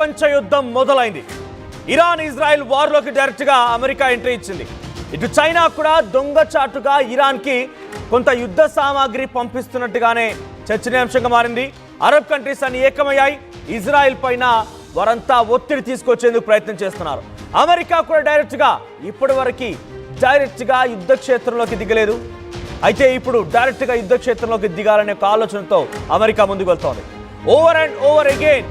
ప్రపంచ యుద్ధం మొదలైంది. ఇరాన్ ఇజ్రాయెల్ వార్లోకి డైరెక్ట్గా అమెరికా ఎంట్రీ ఇచ్చింది. ఇటు చైనా కూడా దొంగచాటుగా ఇరాన్కి కొంత యుద్ధ సామాగ్రి పంపిస్తున్నట్టుగానే చర్చనీయాంశంగా మారింది. అరబ్ కంట్రీస్ అన్ని ఏకమయ్యాయి. ఇజ్రాయెల్ పైన వారంతా ఒత్తిడి తీసుకొచ్చేందుకు ప్రయత్నం చేస్తున్నారు. అమెరికా కూడా డైరెక్ట్గా యుద్ధ క్షేత్రంలోకి దిగలేదు. అయితే ఇప్పుడు డైరెక్ట్గా యుద్ధ క్షేత్రంలోకి దిగాలనే ఒక ఆలోచనతో అమెరికా ముందుకు వెళ్తోంది. Over and over again.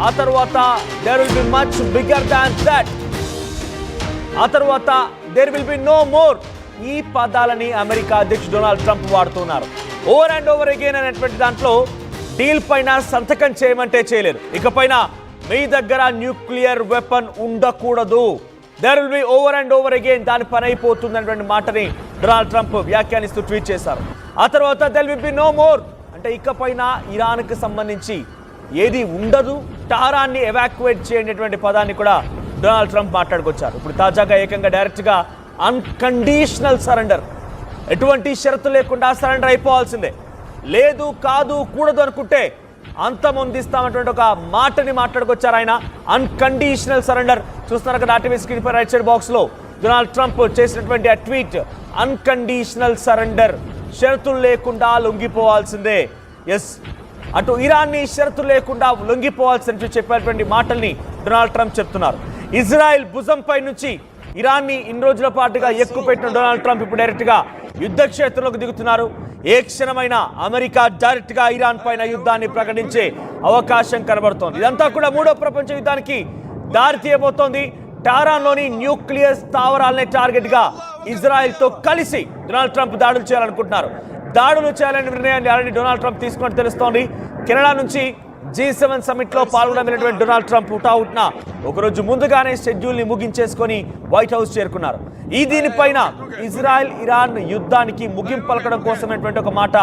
ఆ తర్వాత there will be much bigger than that. ఆ తర్వాత there will be no more. ఈ పదాలని అమెరికా అధ్యక్షుడు డొనాల్డ్ ట్రంప్ వాడుతున్నారు. ఓవర్ అండ్ ఓవర్ అగైన్ అనేటువంటి దాంట్లో డీల్ పైన సంతకం చేయమంటే చేయలేరు. ఇకపైన మీ దగ్గర న్యూక్లియర్ వెపన్ ఉండకూడదు. There will be over and over again. దాని పని అయిపోతుంది అనేటువంటి మాటని డొనాల్డ్ ట్రంప్ వ్యాఖ్యానిస్తూ ట్వీట్ చేశారు. ఆ తర్వాత there will be no more అంటే ఇకపైన ఇరాన్కి సంబంధించి ఏది ఉండదు, టహరాన్ని ఎవాక్యువేట్ చేయనేటువంటి పదాన్ని కూడా డొనాల్డ్ ట్రంప్ మాట్లాడుకొచ్చారు. ఇప్పుడు తాజాగా ఏకంగా డైరెక్ట్గా అన్కండిషనల్ సరెండర్, ఎటువంటి షరతు లేకుండా సరెండర్ అయిపోవాల్సిందే, లేదు కాదు కూడదు అనుకుంటే అంతమొందిస్తామన్నటువంటి ఒక మాటని మాట్లాడుకొచ్చారు ఆయన. అన్కండిషనల్ సరెండర్ చూస్తున్నారు కదా ఆర్టీవీ స్క్రీన్ పై రైట్ సైడ్ బాక్స్లో డొనాల్డ్ ట్రంప్ చేసినటువంటి ఆ ట్వీట్. అన్కండిషనల్ సరెండర్, షరతులు లేకుండా లొంగిపోవాల్సిందే. ఎస్, అటు ఇరాన్ని షరతులు లేకుండా లొంగిపోవాల్సింది చెప్పేటువంటి మాటల్ని డొనాల్డ్ ట్రంప్ చెప్తున్నారు. ఇజ్రాయెల్ భుజంపై నుంచి ఇరాన్ని ఇన్ని రోజుల పాటుగా ఎక్కుపెట్టిన డొనాల్డ్ ట్రంప్ ఇప్పుడు డైరెక్ట్గా యుద్ధ క్షేత్రంలోకి దిగుతున్నారు. ఏ క్షణమైనా అమెరికా డైరెక్ట్గా ఇరాన్ పైన యుద్ధాన్ని ప్రకటించే అవకాశం కనబడుతోంది. ఇదంతా కూడా మూడో ప్రపంచ యుద్ధానికి దారి తీయబోతోంది. టెహరాన్లోని న్యూక్లియర్ స్థావరాలనే టార్గెట్గా ఇజ్రాయెల్తో కలిసి డొనాల్డ్ ట్రంప్ దాడులు చేయాలనుకుంటున్నారు. దాడులు చేయాలనే నిర్ణయాన్ని ఆల్రెడీ డొనాల్డ్ ట్రంప్ తీసుకున్నట్టు తెలుస్తోంది. కెనడా నుంచి G7 సమ్మిట్లో పాల్గొనబడినటువంటి డొనాల్డ్ ట్రంప్ హుటాహుటిన ఒకరోజు ముందుగానే షెడ్యూల్ని ముగించేసుకొని వైట్ హౌస్ చేరుకున్నారు. దీనిపైన ఇజ్రాయెల్ ఇరాన్ యుద్ధానికి ముగింపు పలకడం కోసమైనటువంటి ఒక మాట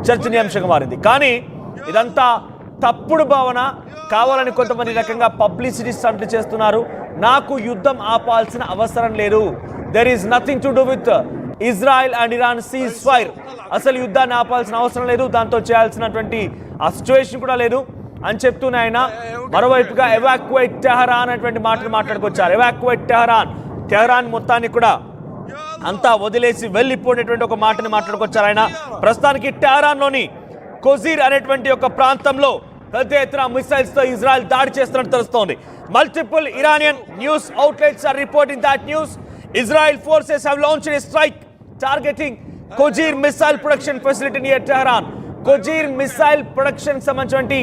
చర్చనీయాంశంగా మారింది. కానీ ఇదంతా తప్పుడు భావన, కావాలని కొంతమంది రకంగా పబ్లిసిటీ స్టంట్లు చేస్తున్నారు. నాకు యుద్ధం ఆపాల్సిన అవసరం లేదు. There is nothing to do with Israel and Iran cease fire. అసలు యుద్ధాన్ని ఆపాల్సిన అవసరం లేదు, దాంతో చేయాల్సినటువంటి ఆ సిచ్యువేషన్ కూడా లేదు అని చెప్తూనే ఆయన మరోవైపుగా ఎవాక్యుయేట్ టెహరాన్ అనేటువంటి మాటలు మాట్లాడుకొచ్చారు. ఎవాక్యుయేట్ టెహరాన్, టెహరాన్ మొత్తాన్ని కూడా అంతా వదిలేసి వెళ్ళిపోయినటువంటి ఒక మాటని మాట్లాడుకొచ్చారు ఆయన. ప్రస్తుతానికి టెహరాన్లోని కొజీర్ అనేటువంటి ఒక ప్రాంతంలో పెద్ద ఎత్తున మిసైల్స్ తో ఇజ్రాయెల్ దాడి చేస్తున్నట్టు తెలుస్తోంది. Multiple Iranian news outlets are reporting that news. Israel forces have launched a strike targeting Qojir missile production facility near Tehran. Qojir missile production సంబంధించి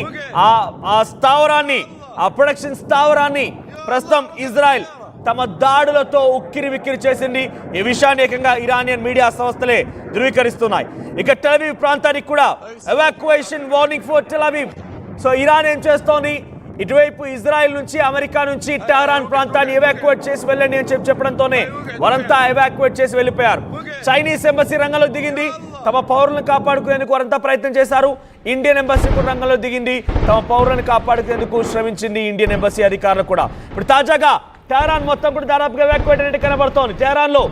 ఆ స్థావరాన్ని, ఆ ప్రొడక్షన్ స్థావరాన్ని ప్రస్తుతం ఇజ్రాయెల్ తమ దాడులతో ఉక్కిరి విక్కిరి చేసింది. ఈ విషయాన్ని ఏకంగా ఇరానియన్ మీడియా సంస్థలే ధృవీకరిస్తున్నాయి. ఇక టెల్ అవీవ్ ప్రాంతానికి కూడా evacuation warning for Tel Aviv. So Iran ఏం చేస్తోంది, ఇటువైపు ఇజ్రాయెల్ నుంచి అమెరికా నుంచి టెహరాన్ ప్రాంతాన్ని ఎవాక్యుయేట్ చేసి వెళ్ళండి అని చెప్పడంతోనే వారంతా ఎవాక్యుయేట్ చేసి వెళ్ళిపోయారు. చైనీస్ ఎంబసీ రంగంలో దిగింది, తమ పౌరులను కాపాడుకునేందుకు వారంతా ప్రయత్నం చేశారు. ఇండియన్ ఎంబసీ కూడా రంగంలో దిగింది, తమ పౌరులను కాపాడుకునేందుకు శ్రమించింది ఇండియన్ ఎంబసీ అధికారులు కూడా. ఇప్పుడు తాజాగా టెహరాన్ మొత్తం కూడా దాదాపుగా ఎవాక్యుయేట్ అనేది కనబడుతోంది. టెహరాన్లో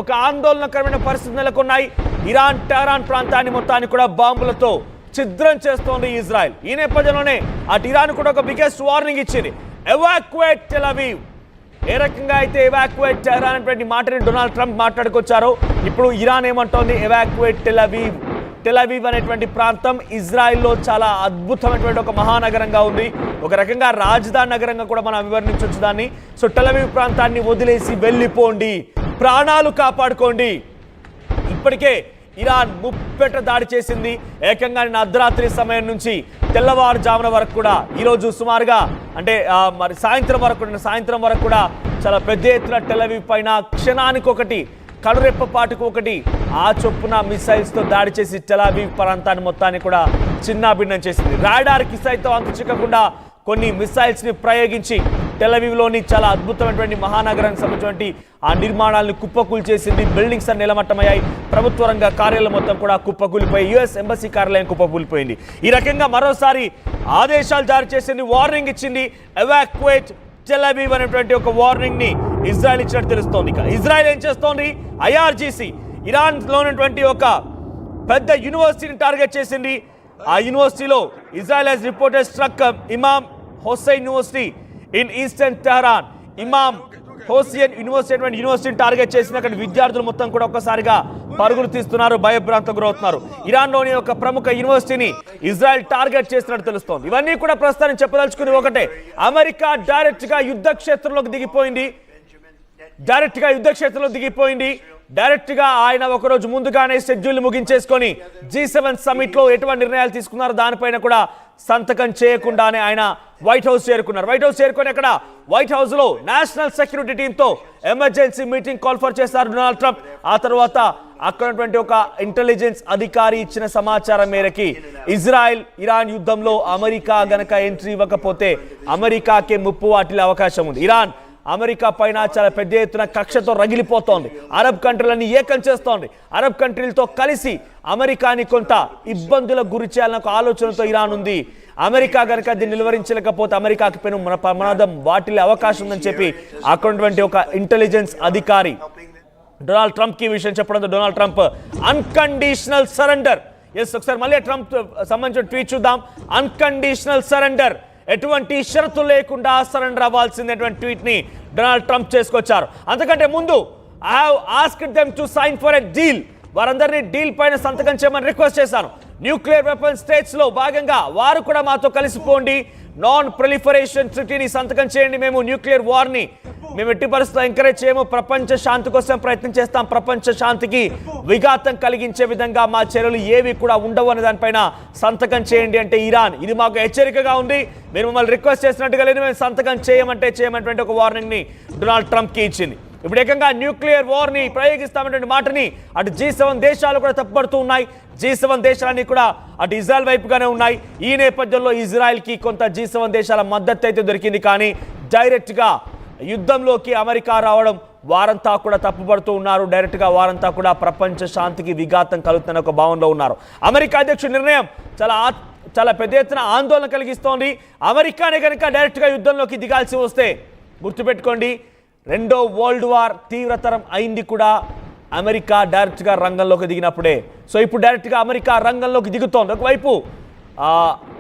ఒక ఆందోళనకరమైన పరిస్థితులు నెలకొన్నాయి. ఇరాన్ టెహరాన్ ప్రాంతాన్ని మొత్తాన్ని కూడా బాంబులతో ఛిద్రం చేస్తోంది ఇజ్రాయెల్. ఈ నేపథ్యంలోనే అటు ఇరాన్ కూడా ఒక బిగ్గెస్ట్ వార్నింగ్ ఇచ్చింది, ఎవాక్యుయేట్ టెల్ అవీవ్. ఏ రకంగా అయితే ఎవాక్యుయేట్ టెహరాన్ అనేటువంటి మాటని డొనాల్డ్ ట్రంప్ మాట్లాడుకొచ్చారో ఇప్పుడు ఇరాన్ ఏమంటోంది, evacuate Tel Aviv. Tel Aviv అనేటువంటి ప్రాంతం ఇజ్రాయెల్లో చాలా అద్భుతమైనటువంటి ఒక మహానగరంగా ఉంది. ఒక రకంగా రాజధాని నగరంగా కూడా మనం వివరించవచ్చు దాన్ని. సో టెల్ అవీవ్ ప్రాంతాన్ని వదిలేసి వెళ్ళిపోండి, ప్రాణాలు కాపాడుకోండి. ఇప్పటికే ఇరాన్ ముప్పెట దాడి చేసింది. ఏకంగా అర్ధరాత్రి సమయం నుంచి తెల్లవారుజామున వరకు కూడా ఈరోజు సుమారుగా అంటే మరి సాయంత్రం వరకు కూడా చాలా పెద్ద ఎత్తున టెల్ అవీవ్ పైన క్షణానికి ఒకటి, కనురెప్పపాటుకు ఒకటి ఆ చొప్పున మిసైల్స్తో దాడి చేసి టెల్ అవీవ్ ప్రాంతాన్ని మొత్తాన్ని కూడా చిన్నాభిన్నం చేసింది. రాడార్కి సైతం అంతు చిక్కకుండా కొన్ని మిసైల్స్ని ప్రయోగించి టెల్ అవీవ్లోని చాలా అద్భుతమైనటువంటి మహానగరానికి సంబంధించినటువంటి ఆ నిర్మాణాలను కుప్పకూలు చేసింది. బిల్డింగ్స్ అన్ని నిలమట్టమయ్యాయి. ప్రభుత్వ రంగ కార్యాలయం మొత్తం కూడా కుప్పకూలిపోయి, యుఎస్ ఎంబసీ కార్యాలయం కుప్పకూలిపోయింది. ఈ రకంగా మరోసారి ఆదేశాలు జారీ చేసింది, వార్నింగ్ ఇచ్చింది. ఎవాక్యుయేట్ టెల్ అవీవ్ అనేటువంటి ఒక వార్నింగ్ ని ఇజ్రాయెల్ ఇచ్చినట్టు తెలుస్తోంది. ఇక ఇజ్రాయెల్ ఏం చేస్తోంది, IRGC ఇరాన్లో ఉన్నటువంటి ఒక పెద్ద యూనివర్సిటీని టార్గెట్ చేసింది. ఆ యూనివర్సిటీలో Israel has reported struck Imam Hussain University in eastern Tehran. Imam Hossein యూనివర్సిటీని టార్గెట్ చేసిన అక్కడ విద్యార్థులు మొత్తం కూడా ఒక్కసారిగా పరుగులు తీస్తున్నారు, భయభ్రాంతకు గురవుతున్నారు. ఇరాన్లోని ఒక ప్రముఖ యూనివర్సిటీని ఇజ్రాయెల్ టార్గెట్ చేసినట్టు తెలుస్తోంది. ఇవన్నీ కూడా ప్రస్తుతానికి చెప్పదలుచుకుని ఒకటే, అమెరికా డైరెక్ట్ గా యుద్ధ క్షేత్రంలోకి దిగిపోయింది. డైరెక్ట్ గా ఆయన ఒకరోజు ముందుగానే షెడ్యూల్ ముగించేసుకొని G7 సమిట్ లో ఎటువంటి నిర్ణయాలు తీసుకున్నారో దానిపైన కూడా సంతకం చేయకుండానే ఆయన వైట్ హౌస్ చేరుకున్నారు. అక్కడ వైట్ హౌస్ లో నేషనల్ సెక్యూరిటీ టీంతో ఎమర్జెన్సీ మీటింగ్ కాల్ఫర్ చేశారు డొనాల్డ్ ట్రంప్. ఆ తర్వాత అక్కడ ఒక ఇంటెలిజెన్స్ అధికారి ఇచ్చిన సమాచారం మేరకి ఇజ్రాయెల్ ఇరాన్ యుద్ధంలో అమెరికా గనక ఎంట్రీ ఇవ్వకపోతే అమెరికాకే ముప్పు వాటిల్లే అవకాశం ఉంది. ఇరాన్ అమెరికా పైన చాలా పెద్ద ఎత్తున కక్షతో రగిలిపోతోంది. అరబ్ కంట్రీలన్నీ ఏకం చేస్తోంది. అరబ్ కంట్రీలతో కలిసి అమెరికాని కొంత ఇబ్బందులకు గురి చేయాలన్న ఒక ఆలోచనతో ఇరాన్ ఉంది. అమెరికా కనుక దీన్ని నిలువరించలేకపోతే అమెరికాకి పెను ప్రమాదం వాటిల్లే అవకాశం ఉందని చెప్పి అక్కడ ఒక ఇంటెలిజెన్స్ అధికారి డొనాల్డ్ ట్రంప్ కి విషయం చెప్పడంతో డొనాల్డ్ ట్రంప్ అన్కండిషనల్ సరెండర్, ఒకసారి మళ్ళీ ట్రంప్ సంబంధించిన ట్వీట్ చూద్దాం. అన్కండిషనల్ సరెండర్, ఎటువంటి షరతు లేకుండా సరెండర్ అవ్వాల్సిందేటువంటి ట్వీట్ ని డొనాల్డ్ ట్రంప్ చేసుకొచ్చారు. అంతకంటే ముందు I have asked them to sign for a deal, వారందరినీ డీల్ పైన సంతకం చేయమని రిక్వెస్ట్ చేశాను. న్యూక్లియర్ వెపన్ స్టేట్స్ లో భాగంగా వారు కూడా మాతో కలిసిపోండి, నాన్ ప్రొలిఫరేషన్ ట్రీటీని సంతకం చేయండి, మేము న్యూక్లియర్ వార్ ని మేము ఎట్టి పరిస్థితుల్లో ఎంకరేజ్ చేయము, ప్రపంచ శాంతి కోసం ప్రయత్నం చేస్తాం, ప్రపంచ శాంతికి విఘాతం కలిగించే విధంగా మా చర్యలు ఏవి కూడా ఉండవు అనే దానిపైన సంతకం చేయండి అంటే ఇరాన్ ఇది మాకు హెచ్చరికగా ఉంది, మీరు మమ్మల్ని రిక్వెస్ట్ చేసినట్టుగా లేదు, మేము సంతకం చేయమంటే ఒక వార్నింగ్ ని డొనాల్డ్ ట్రంప్ కి ఇచ్చింది. ఇప్పుడు ఏకంగా న్యూక్లియర్ వార్ ని ప్రయోగిస్తామనే మాటని అటు G7 దేశాలు కూడా తప్పుపడుతూ ఉన్నాయి. G7 దేశాలన్నీ కూడా అటు ఇజ్రాయెల్ వైపుగానే ఉన్నాయి. ఈ నేపథ్యంలో ఇజ్రాయెల్ కి కొంత G7 దేశాల మద్దతు అయితే దొరికింది. కానీ డైరెక్ట్ గా యుద్ధంలోకి అమెరికా రావడం వారంతా కూడా తప్పుపడుతూ ఉన్నారు. డైరెక్ట్ గా వారంతా కూడా ప్రపంచ శాంతికి విఘాతం కలుగుతున్న ఒక భావనలో ఉన్నారు. అమెరికా అధ్యక్షుడి నిర్ణయం చాలా పెద్ద ఎత్తున ఆందోళన కలిగిస్తోంది. అమెరికానే కనుక డైరెక్ట్ గా యుద్ధంలోకి దిగాల్సి వస్తే గుర్తుపెట్టుకోండి, రెండో వరల్డ్ వార్ తీవ్రతరం అయింది కూడా అమెరికా డైరెక్ట్ గా రంగంలోకి దిగినప్పుడే. సో ఇప్పుడు డైరెక్ట్ గా అమెరికా రంగంలోకి దిగుతోంది. ఒకవైపు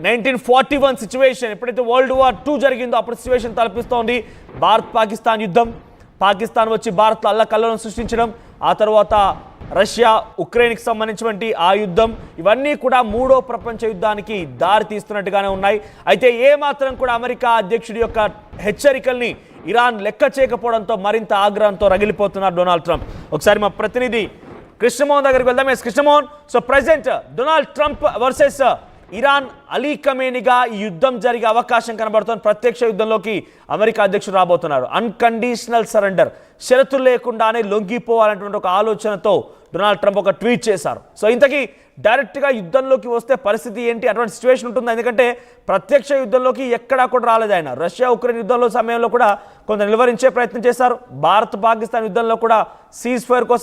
1941 సిచ్యువేషన్, ఎప్పుడైతే వరల్డ్ వార్ 2 జరిగిందో అప్పుడు సిచ్యువేషన్ తలపిస్తోంది. భారత్ పాకిస్తాన్ యుద్ధం, పాకిస్తాన్ వచ్చి భారత్లో అల్లకల్లోలం సృష్టించడం, ఆ తర్వాత రష్యా ఉక్రెయిన్కి సంబంధించినటువంటి ఆ యుద్ధం, ఇవన్నీ కూడా మూడో ప్రపంచ యుద్ధానికి దారి తీస్తున్నట్టుగానే ఉన్నాయి. అయితే ఏమాత్రం కూడా అమెరికా అధ్యక్షుడి యొక్క హెచ్చరికల్ని ఇరాన్ లెక్క చేయకపోవడంతో మరింత ఆగ్రహంతో రగిలిపోతున్నారు డొనాల్డ్ ట్రంప్. ఒకసారి మా ప్రతినిధి కృష్ణమోహన్ దగ్గరికి వెళ్దాం. Krishnamohan, so present Donald Trump versus Iran Ali ఖమేనీగా ఈ యుద్ధం జరిగే అవకాశం కనబడుతోంది. ప్రత్యక్ష యుద్ధంలోకి అమెరికా అధ్యక్షుడు రాబోతున్నారు. అన్కండిషనల్ సరెండర్, షరతులు లేకుండానే లొంగిపోవాలన్నటువంటి ఒక ఆలోచనతో డొనాల్డ్ ట్రంప్ ఒక ట్వీట్ చేశారు. సో ఇంతకీ డైరెక్ట్గా యుద్ధంలోకి వస్తే పరిస్థితి ఏంటి, అటువంటి సిచ్యువేషన్ ఉంటుంది? ఎందుకంటే ప్రత్యక్ష యుద్ధంలోకి ఎక్కడా కూడా రాలేదు ఆయన. రష్యా ఉక్రెయిన్ యుద్ధంలో సమయంలో కూడా కొంత నిలువరించే ప్రయత్నం చేశారు. భారత్ పాకిస్తాన్ యుద్ధంలో కూడా సీజ్ ఫైర్ కోసం